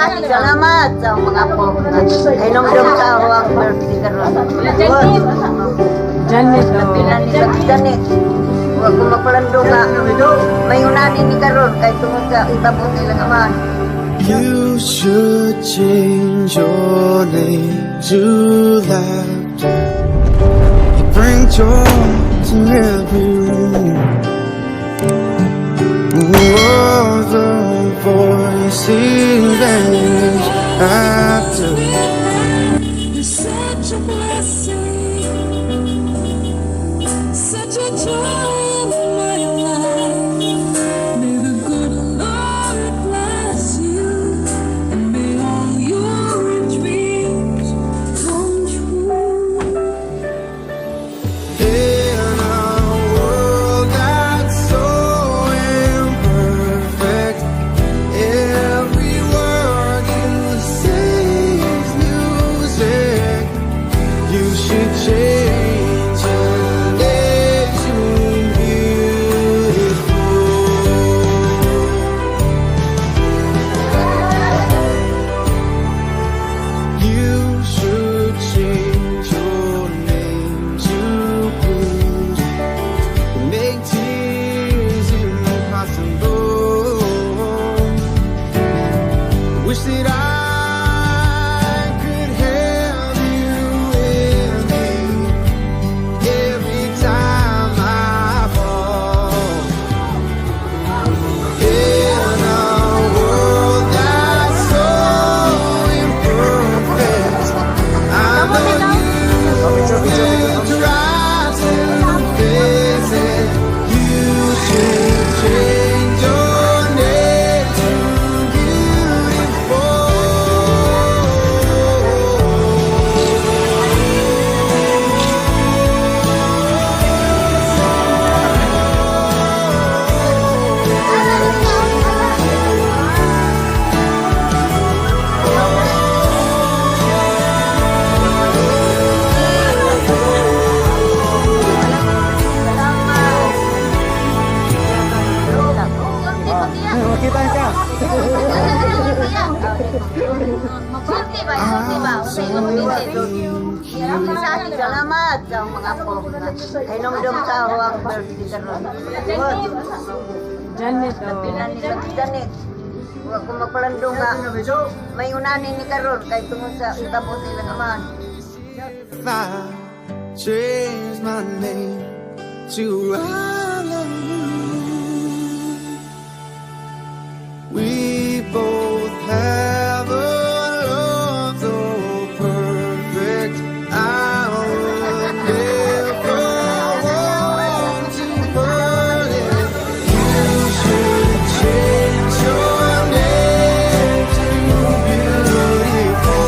Salamat sa mga po. Kay nung sa huwag birthday karon. Janet. Pilan ni Janet. Huwag ko magpalando nga. May unanin ni karon kay tungod sa itabot nilang amahan. You should change your name to laughter. You bring joy to every room. All the voices vanish after. You're such a blessing, such a joy in my life. May the good Lord bless you, and may all your dreams come true. In a world that's so imperfect, every word you say is music. You should change your name to beautiful. You should change your name to blues. Make tears impossible. Wish that I could have you with me every time I fall. In a world that's so imperfect, I know you will try to face it. You should change your name to Salamat sa mga po. Kay nung sa huwag birthday karon. Janet. Pilan ni Janet. Huwag ko magpalando nga. May unanin ni karon kay tungod sa itabot nilang amahan. If I change my name to I love you, we both have a love so perfect. I would never want to burn it. You should change your name to beautiful.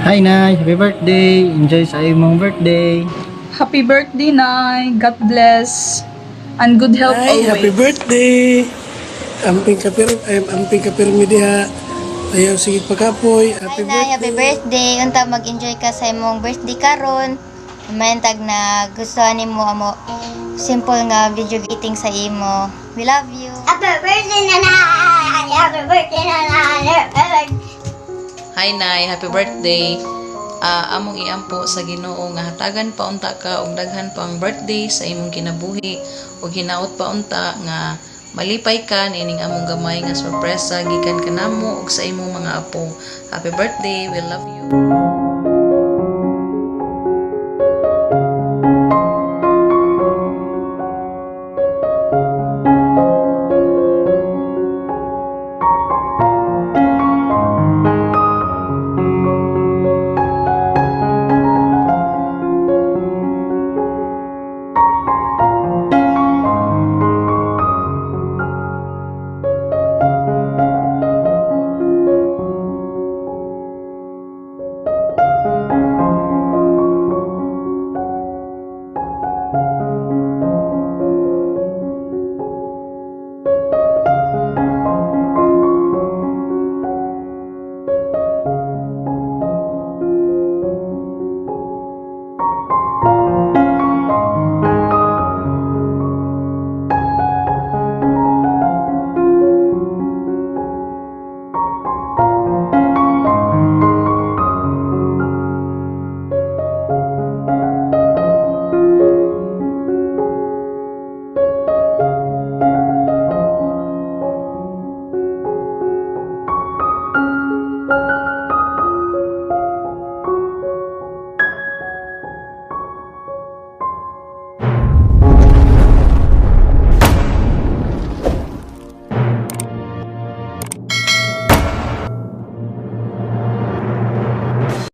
Hi Nay, happy birthday. Enjoy sa imong birthday. Happy birthday, Nay. God bless. And good health Ay, happy always. birthday! Amping kapirmi diha. Ayaw sige pagkapoy. Hi Nay, happy birthday. Unta mag-enjoy ka sa imong birthday karon. Mayantag na gustuhan nimo amo simple nga video greeting sa imo. We love you. Happy birthday Nanay. Happy birthday Nanay. Hi Nay, happy birthday. Among iampo sa Ginoo nga hatagan pa unta ka og daghan pang birthday sa imong kinabuhi ug hinaot pa unta nga malipay ka nining among gamay nga sorpresa gikan kanamo ug sa imong mga apo. Happy birthday, we love you.